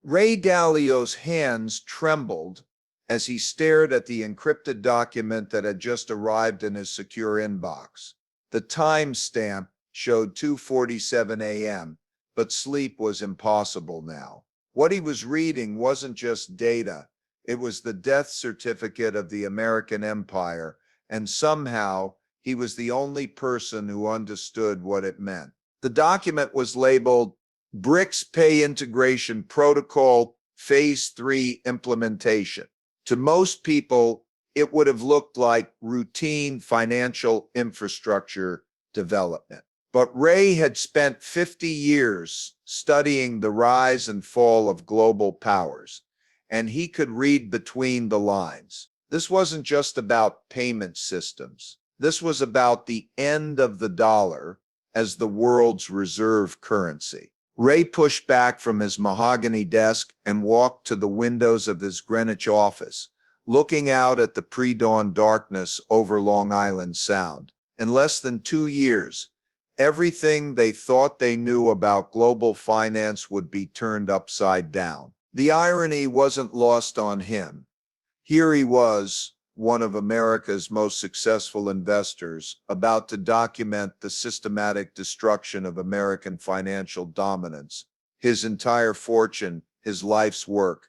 Ray Dalio's hands trembled as he stared at the encrypted document that had just arrived in his secure inbox. The timestamp showed 2:47 a.m., but sleep was impossible now. What he was reading wasn't just data, it was the death certificate of the American Empire, and somehow he was the only person who understood what it meant. The document was labeled BRICS Pay Integration Protocol Phase 3 Implementation. To most people, it would have looked like routine financial infrastructure development. But Ray had spent 50 years studying the rise and fall of global powers, and he could read between the lines. This wasn't just about payment systems. This was about the end of the dollar as the world's reserve currency. Ray pushed back from his mahogany desk and walked to the windows of his Greenwich office, looking out at the pre-dawn darkness over Long Island Sound. In less than 2 years, everything they thought they knew about global finance would be turned upside down. The irony wasn't lost on him. Here he was, one of America's most successful investors, about to document the systematic destruction of American financial dominance, his entire fortune, his life's work.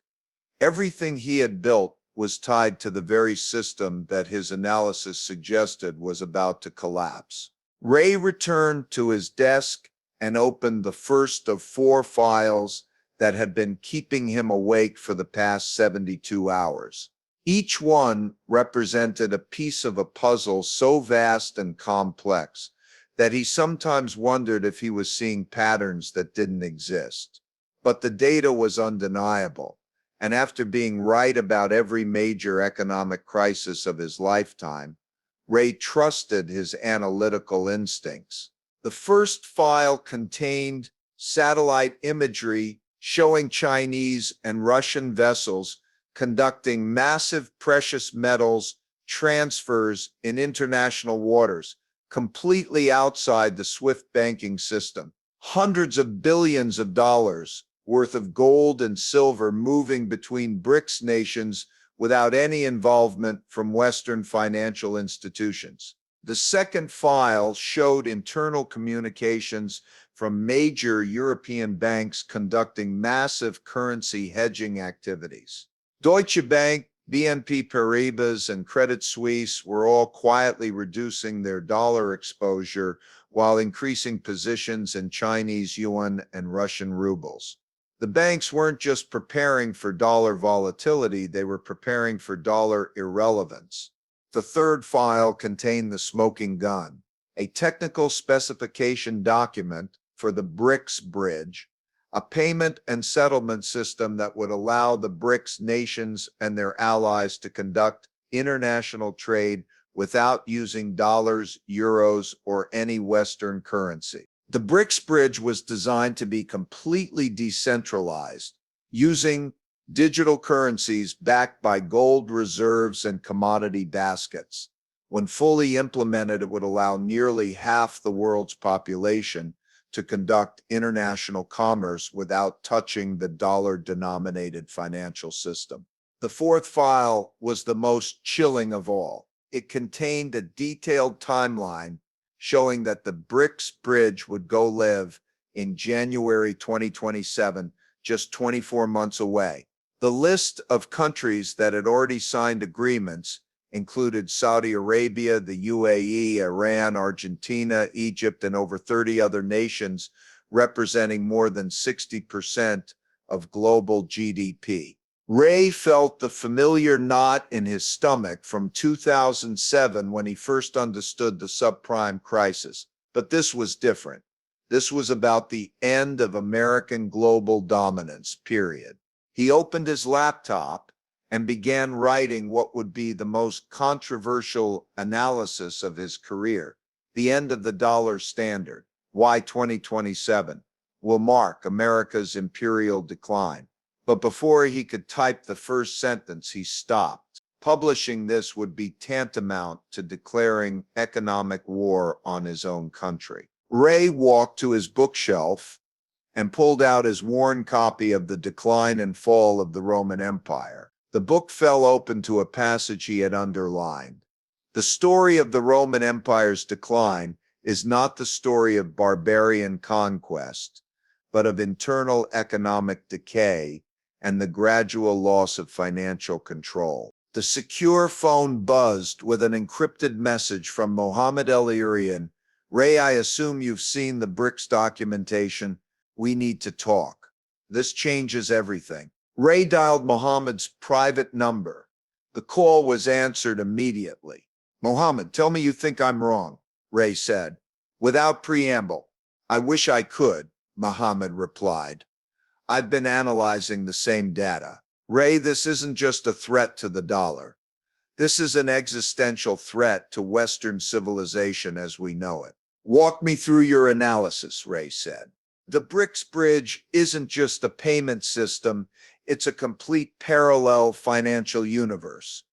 Everything he had built was tied to the very system that his analysis suggested was about to collapse. Ray returned to his desk and opened the first of 4 files that had been keeping him awake for the past 72 hours. Each one represented a piece of a puzzle so vast and complex that he sometimes wondered if he was seeing patterns that didn't exist. But the data was undeniable, and after being right about every major economic crisis of his lifetime, Ray trusted his analytical instincts. The first file contained satellite imagery showing Chinese and Russian vessels conducting massive precious metals transfers in international waters, completely outside the SWIFT banking system. Hundreds of billions of dollars worth of gold and silver moving between BRICS nations without any involvement from Western financial institutions. The second file showed internal communications from major European banks conducting massive currency hedging activities. Deutsche Bank, BNP Paribas, and Credit Suisse were all quietly reducing their dollar exposure while increasing positions in Chinese yuan and Russian rubles. The banks weren't just preparing for dollar volatility, they were preparing for dollar irrelevance. The third file contained the smoking gun, a technical specification document for the BRICS bridge, a payment and settlement system that would allow the BRICS nations and their allies to conduct international trade without using dollars, euros, or any Western currency. The BRICS bridge was designed to be completely decentralized, using digital currencies backed by gold reserves and commodity baskets. When fully implemented, it would allow nearly half the world's population to conduct international commerce without touching the dollar-denominated financial system. The fourth file was the most chilling of all. It contained a detailed timeline showing that the BRICS bridge would go live in January 2027, just 24 months away. The list of countries that had already signed agreements included Saudi Arabia, the UAE, Iran, Argentina, Egypt, and over 30 other nations, representing more than 60% of global GDP. Ray felt the familiar knot in his stomach from 2007 when he first understood the subprime crisis. But this was different. This was about the end of American global dominance, period. He opened his laptop and began writing what would be the most controversial analysis of his career. The end of the dollar standard, why 2027, will mark America's imperial decline. But before he could type the first sentence, he stopped. Publishing this would be tantamount to declaring economic war on his own country. Ray walked to his bookshelf and pulled out his worn copy of The Decline and Fall of the Roman Empire. The book fell open to a passage he had underlined. The story of the Roman Empire's decline is not the story of barbarian conquest, but of internal economic decay and the gradual loss of financial control. The secure phone buzzed with an encrypted message from Mohamed El-Erian. Ray, I assume you've seen the BRICS documentation. We need to talk. This changes everything. Ray dialed Mohamed's private number. The call was answered immediately. Mohamed, tell me you think I'm wrong, Ray said. Without preamble. I wish I could, Mohamed replied. I've been analyzing the same data. Ray, this isn't just a threat to the dollar. This is an existential threat to Western civilization as we know it. Walk me through your analysis, Ray said. The BRICS bridge isn't just a payment system, it's a complete parallel financial universe.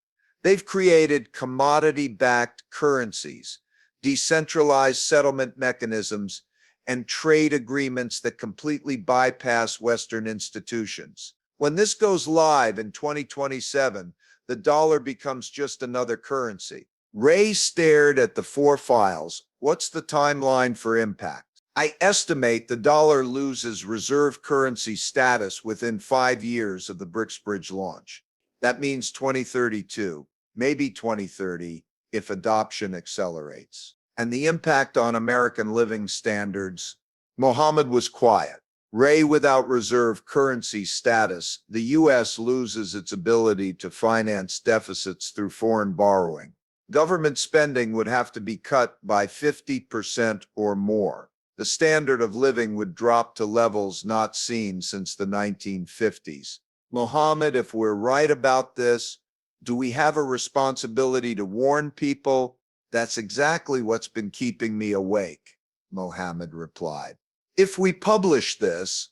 They've created commodity-backed currencies, decentralized settlement mechanisms, and trade agreements that completely bypass Western institutions. When this goes live in 2027, the dollar becomes just another currency. Ray stared at the four files. What's the timeline for impact? I estimate the dollar loses reserve currency status within 5 years of the BRICS bridge launch. That means 2032, maybe 2030, if adoption accelerates. And the impact on American living standards? Mohamed was quiet. Ray, without reserve currency status, the U.S. loses its ability to finance deficits through foreign borrowing. Government spending would have to be cut by 50% or more. The standard of living would drop to levels not seen since the 1950s. Mohamed, if we're right about this, do we have a responsibility to warn people? That's exactly what's been keeping me awake, Mohamed replied. If we publish this,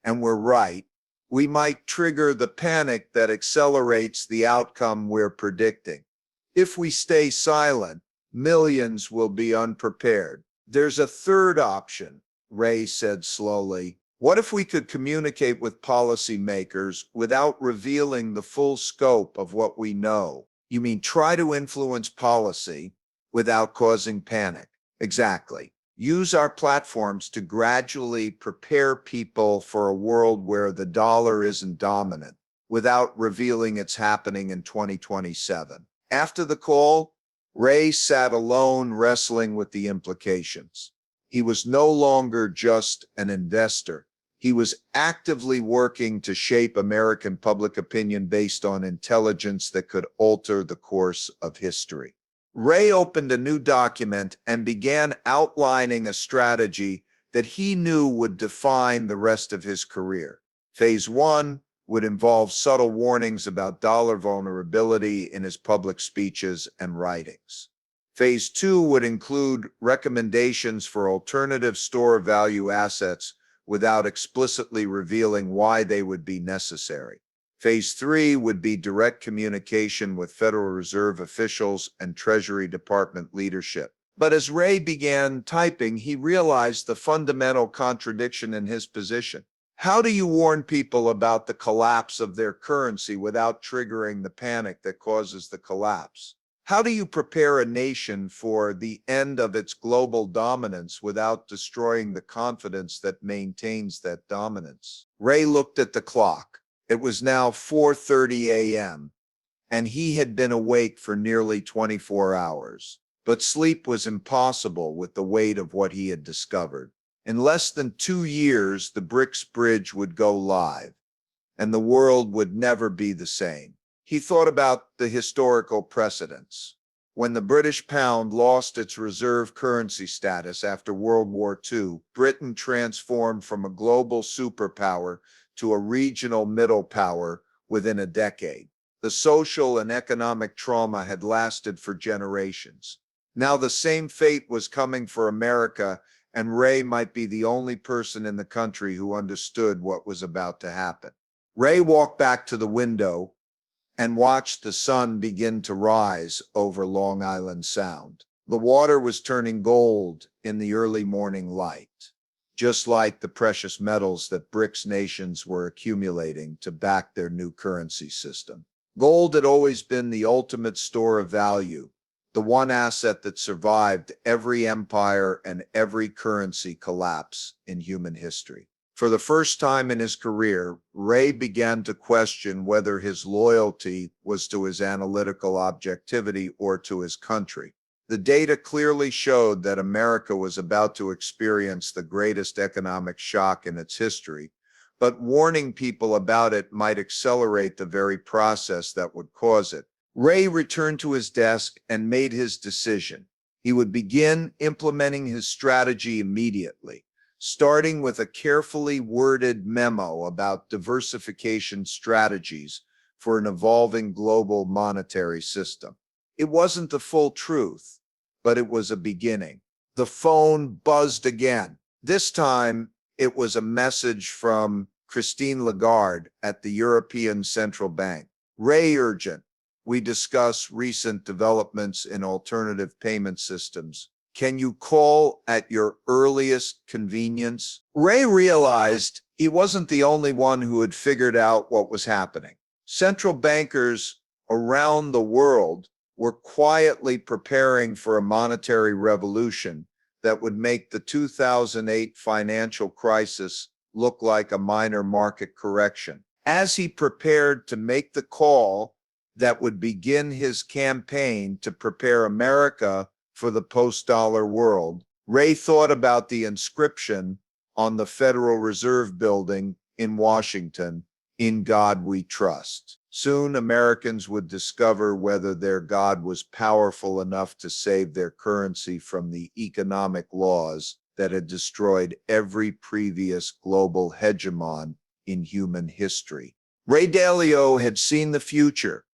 and we're right, we might trigger the panic that accelerates the outcome we're predicting. If we stay silent, millions will be unprepared. There's a third option, Ray said slowly. What if we could communicate with policymakers without revealing the full scope of what we know? You mean try to influence policy without causing panic? Exactly. Use our platforms to gradually prepare people for a world where the dollar isn't dominant, without revealing it's happening in 2027. After the call, Ray sat alone wrestling with the implications. He was no longer just an investor. He was actively working to shape American public opinion based on intelligence that could alter the course of history. Ray opened a new document and began outlining a strategy that he knew would define the rest of his career. Phase 1 would involve subtle warnings about dollar vulnerability in his public speeches and writings. Phase 2 would include recommendations for alternative store value assets without explicitly revealing why they would be necessary. Phase 3 would be direct communication with Federal Reserve officials and Treasury Department leadership. But as Ray began typing, he realized the fundamental contradiction in his position. How do you warn people about the collapse of their currency without triggering the panic that causes the collapse? How do you prepare a nation for the end of its global dominance without destroying the confidence that maintains that dominance? Ray looked at the clock. It was now 4:30 a.m., and he had been awake for nearly 24 hours. But sleep was impossible with the weight of what he had discovered. In less than 2 years, the BRICS bridge would go live, and the world would never be the same. He thought about the historical precedents. When the British pound lost its reserve currency status after World War II, Britain transformed from a global superpower to a regional middle power within a decade. The social and economic trauma had lasted for generations. Now the same fate was coming for America, and Ray might be the only person in the country who understood what was about to happen. Ray walked back to the window and watched the sun begin to rise over Long Island Sound. The water was turning gold in the early morning light. just like the precious metals that BRICS nations were accumulating to back their new currency system. Gold had always been the ultimate store of value, the one asset that survived every empire and every currency collapse in human history. For the first time in his career, Ray began to question whether his loyalty was to his analytical objectivity or to his country. The data clearly showed that America was about to experience the greatest economic shock in its history, but warning people about it might accelerate the very process that would cause it. Ray returned to his desk and made his decision. He would begin implementing his strategy immediately, starting with a carefully worded memo about diversification strategies for an evolving global monetary system. It wasn't the full truth, but it was a beginning. The phone buzzed again. This time, it was a message from Christine Lagarde at the European Central Bank. Ray, urgent. We discuss recent developments in alternative payment systems. Can you call at your earliest convenience? Ray realized he wasn't the only one who had figured out what was happening. Central bankers around the world were quietly preparing for a monetary revolution that would make the 2008 financial crisis look like a minor market correction. As he prepared to make the call that would begin his campaign to prepare America for the post-dollar world, Ray thought about the inscription on the Federal Reserve Building in Washington, "In God We Trust." Soon, Americans would discover whether their God was powerful enough to save their currency from the economic laws that had destroyed every previous global hegemon in human history. Ray Dalio had seen the future,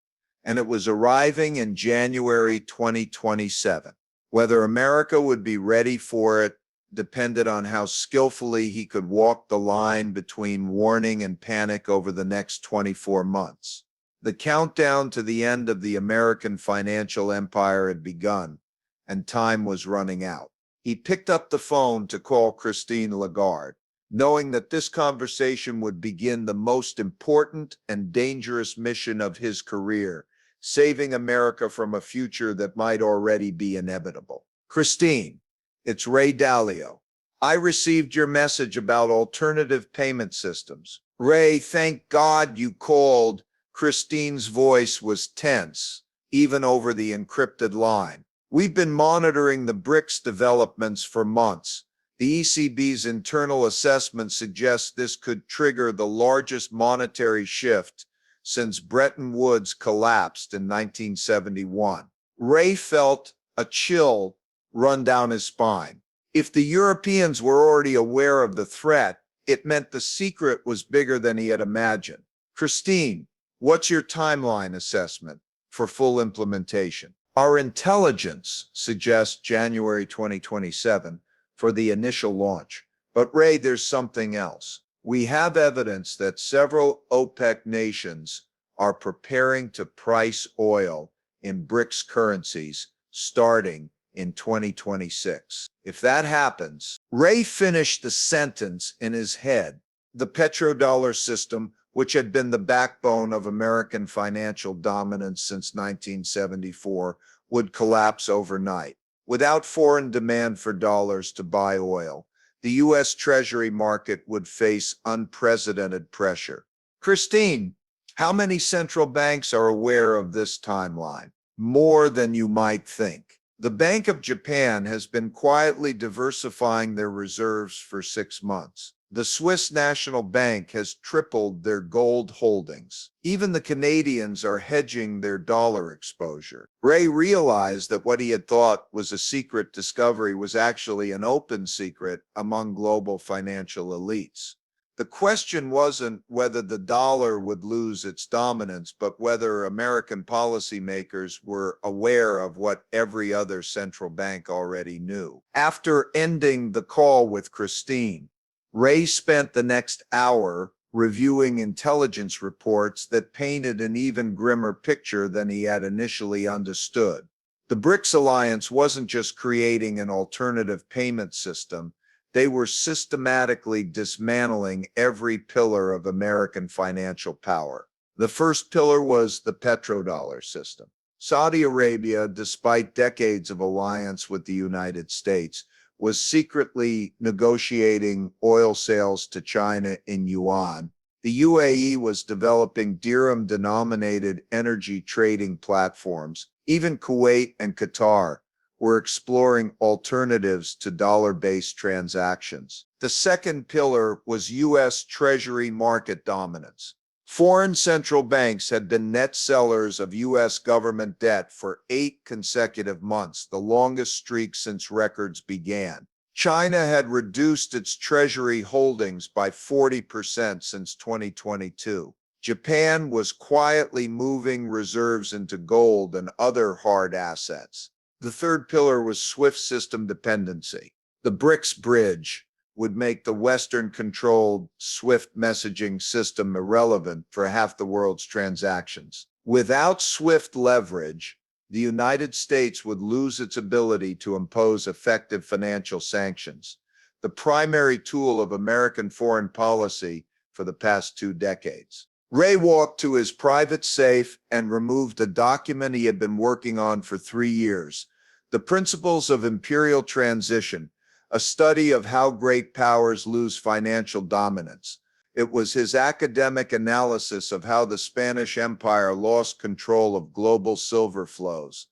and it was arriving in January 2027. Whether America would be ready for it depended on how skillfully he could walk the line between warning and panic over the next 24 months. The countdown to the end of the American financial empire had begun, and time was running out. He picked up the phone to call Christine Lagarde, knowing that this conversation would begin the most important and dangerous mission of his career, saving America from a future that might already be inevitable. Christine, it's Ray Dalio. I received your message about alternative payment systems. Ray, thank God you called. Christine's voice was tense, even over the encrypted line. We've been monitoring the BRICS developments for months. The ECB's internal assessment suggests this could trigger the largest monetary shift since Bretton Woods collapsed in 1971. Ray felt a chill run down his spine. If the Europeans were already aware of the threat, it meant the secret was bigger than he had imagined. Christine, what's your timeline assessment for full implementation? Our intelligence suggests January 2027 for the initial launch. But Ray, there's something else. We have evidence that several OPEC nations are preparing to price oil in BRICS currencies starting in 2026. If that happens, Ray finished the sentence in his head. The petrodollar system, which had been the backbone of American financial dominance since 1974, would collapse overnight. Without foreign demand for dollars to buy oil, the U.S. Treasury market would face unprecedented pressure. Christine, how many central banks are aware of this timeline? More than you might think. The Bank of Japan has been quietly diversifying their reserves for 6 months. The Swiss National Bank has tripled their gold holdings. Even the Canadians are hedging their dollar exposure. Ray realized that what he had thought was a secret discovery was actually an open secret among global financial elites. The question wasn't whether the dollar would lose its dominance, but whether American policymakers were aware of what every other central bank already knew. After ending the call with Christine, Ray spent the next hour reviewing intelligence reports that painted an even grimmer picture than he had initially understood. The BRICS alliance wasn't just creating an alternative payment system, They were systematically dismantling every pillar of American financial power. The first pillar was the petrodollar system. Saudi Arabia, despite decades of alliance with the United States, was secretly negotiating oil sales to China in yuan. The UAE was developing dirham-denominated energy trading platforms. Even Kuwait and Qatar were exploring alternatives to dollar-based transactions. The second pillar was U.S. Treasury market dominance. Foreign central banks had been net sellers of U.S. government debt for 8 consecutive months, the longest streak since records began. China had reduced its treasury holdings by 40% since 2022. Japan was quietly moving reserves into gold and other hard assets. The third pillar was SWIFT system dependency. The BRICS bridge would make the Western-controlled SWIFT messaging system irrelevant for half the world's transactions. Without SWIFT leverage, the United States would lose its ability to impose effective financial sanctions, the primary tool of American foreign policy for the past 2 decades. Ray walked to his private safe and removed a document he had been working on for 3 years, The Principles of Imperial Transition, a study of how great powers lose financial dominance. It was his academic analysis of how the Spanish Empire lost control of global silver flows,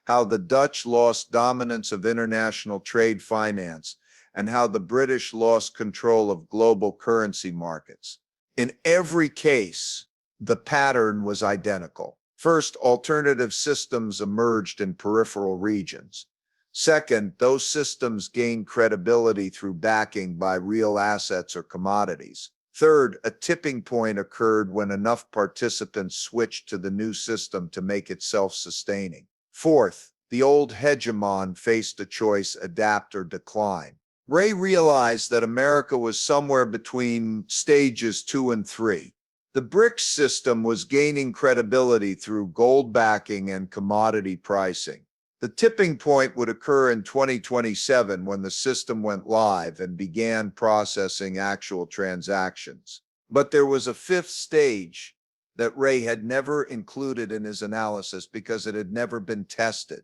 how the Dutch lost dominance of international trade finance, and how the British lost control of global currency markets. In every case, the pattern was identical. First, alternative systems emerged in peripheral regions. Second, those systems gained credibility through backing by real assets or commodities. Third, a tipping point occurred when enough participants switched to the new system to make it self-sustaining. Fourth, the old hegemon faced a choice: adapt or decline. Ray realized that America was somewhere between stages 2 and 3. The BRICS system was gaining credibility through gold backing and commodity pricing. The tipping point would occur in 2027 when the system went live and began processing actual transactions. But there was a fifth stage that Ray had never included in his analysis because it had never been tested.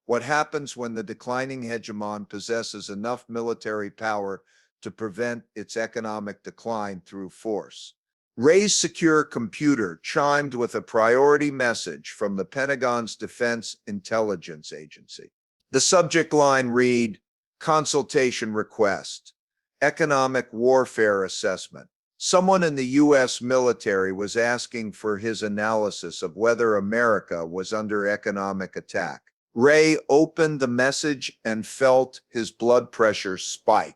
What happens when the declining hegemon possesses enough military power to prevent its economic decline through force? Ray's secure computer chimed with a priority message from the Pentagon's Defense Intelligence Agency. The subject line read, "Consultation Request, Economic Warfare Assessment." Someone in the U.S. military was asking for his analysis of whether America was under economic attack. Ray opened the message and felt his blood pressure spike.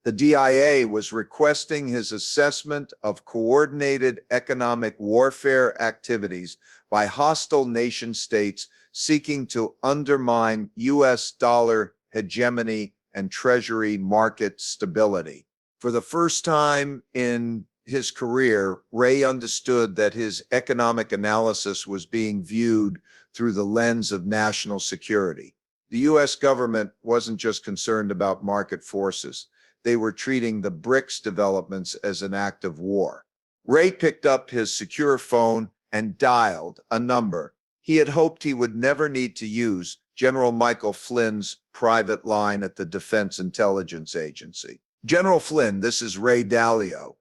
The DIA was requesting his assessment of coordinated economic warfare activities by hostile nation-states seeking to undermine U.S. dollar hegemony and treasury market stability. For the first time in his career, Ray understood that his economic analysis was being viewed through the lens of national security. The U.S. government wasn't just concerned about market forces. They were treating the BRICS developments as an act of war. Ray picked up his secure phone and dialed a number he had hoped he would never need to use: General Michael Flynn's private line at the Defense Intelligence Agency. "General Flynn, this is Ray Dalio,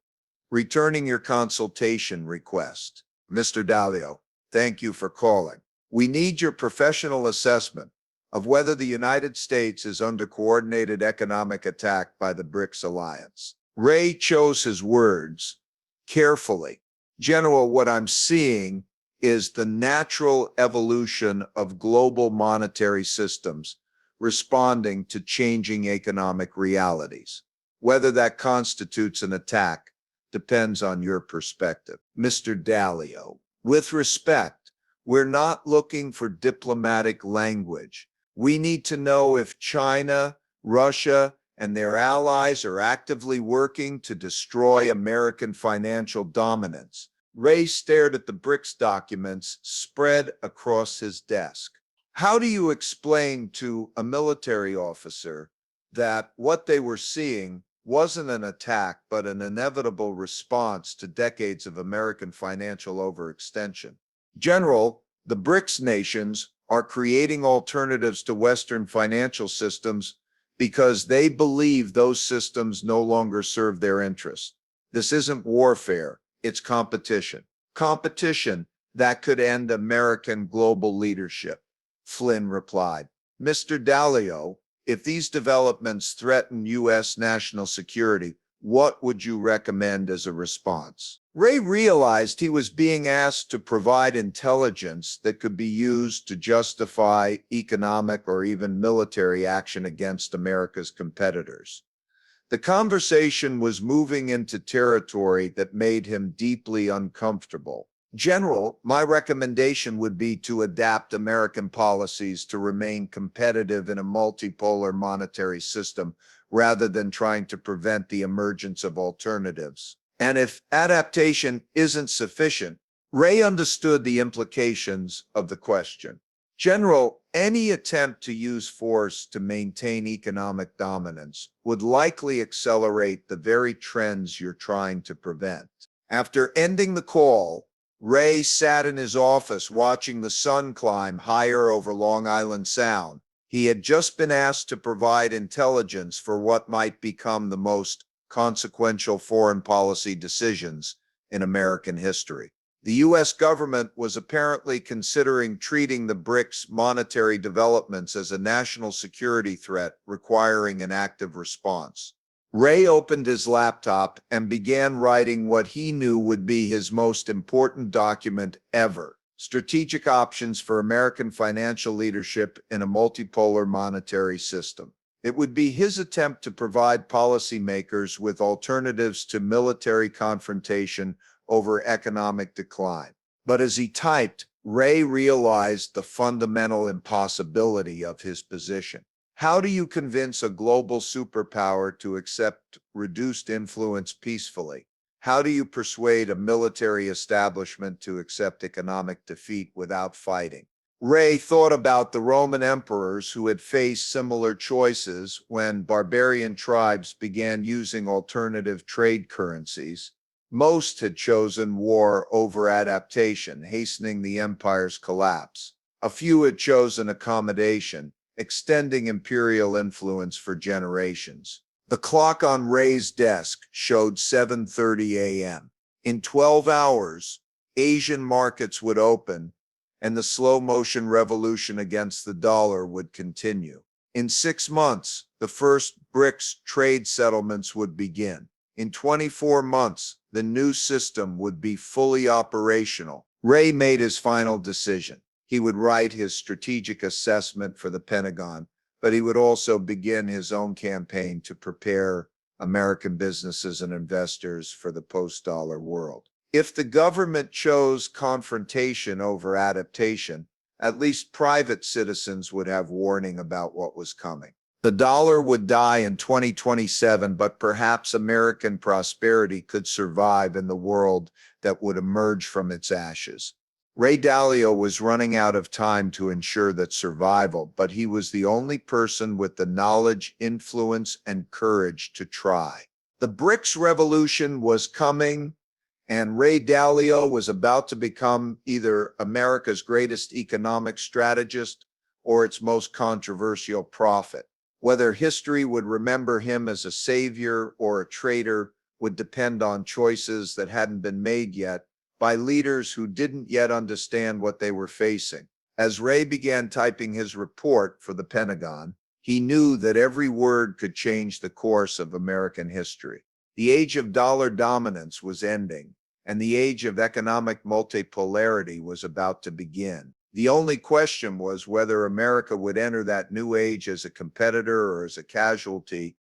returning your consultation request." "Mr. Dalio, thank you for calling. We need your professional assessment of whether the United States is under coordinated economic attack by the BRICS alliance." Ray chose his words carefully. "General, what I'm seeing is the natural evolution of global monetary systems responding to changing economic realities. Whether that constitutes an attack depends on your perspective." "Mr. Dalio, with respect, we're not looking for diplomatic language. We need to know if China, Russia, and their allies are actively working to destroy American financial dominance." Ray stared at the BRICS documents spread across his desk. How do you explain to a military officer that what they were seeing wasn't an attack, but an inevitable response to decades of American financial overextension. General, the BRICS nations are creating alternatives to Western financial systems because they believe those systems no longer serve their interests. This isn't warfare, it's competition. Competition that could end American global leadership. Flynn replied. Mr. Dalio, if these developments threaten U.S. national security, what would you recommend as a response? Ray realized he was being asked to provide intelligence that could be used to justify economic or even military action against America's competitors. The conversation was moving into territory that made him deeply uncomfortable. General, my recommendation would be to adapt American policies to remain competitive in a multipolar monetary system rather than trying to prevent the emergence of alternatives. And if adaptation isn't sufficient, Ray understood the implications of the question. General, any attempt to use force to maintain economic dominance would likely accelerate the very trends you're trying to prevent. After ending the call, Ray sat in his office watching the sun climb higher over Long Island Sound. He had just been asked to provide intelligence for what might become the most consequential foreign policy decisions in American history. The U.S. government was apparently considering treating the BRICS monetary developments as a national security threat requiring an active response. Ray opened his laptop and began writing what he knew would be his most important document ever: Strategic Options for American Financial Leadership in a Multipolar Monetary System. It would be his attempt to provide policymakers with alternatives to military confrontation over economic decline. But as he typed, Ray realized the fundamental impossibility of his position. How do you convince a global superpower to accept reduced influence peacefully? How do you persuade a military establishment to accept economic defeat without fighting? Ray thought about the Roman emperors who had faced similar choices when barbarian tribes began using alternative trade currencies. Most had chosen war over adaptation, hastening the empire's collapse. A few had chosen accommodation, extending imperial influence for generations. The clock on Ray's desk showed 7:30 a.m. In 12 hours, Asian markets would open, and the slow-motion revolution against the dollar would continue. In 6 months, the first BRICS trade settlements would begin. In 24 months, the new system would be fully operational. Ray made his final decision. He would write his strategic assessment for the Pentagon, but he would also begin his own campaign to prepare American businesses and investors for the post-dollar world. If the government chose confrontation over adaptation, at least private citizens would have warning about what was coming. The dollar would die in 2027, but perhaps American prosperity could survive in the world that would emerge from its ashes. Ray Dalio was running out of time to ensure that survival, but he was the only person with the knowledge, influence, and courage to try. The BRICS revolution was coming, and Ray Dalio was about to become either America's greatest economic strategist or its most controversial prophet. Whether history would remember him as a savior or a traitor would depend on choices that hadn't been made yet by leaders who didn't yet understand what they were facing. As Ray began typing his report for the Pentagon, he knew that every word could change the course of American history. The age of dollar dominance was ending, and the age of economic multipolarity was about to begin. The only question was whether America would enter that new age as a competitor or as a casualty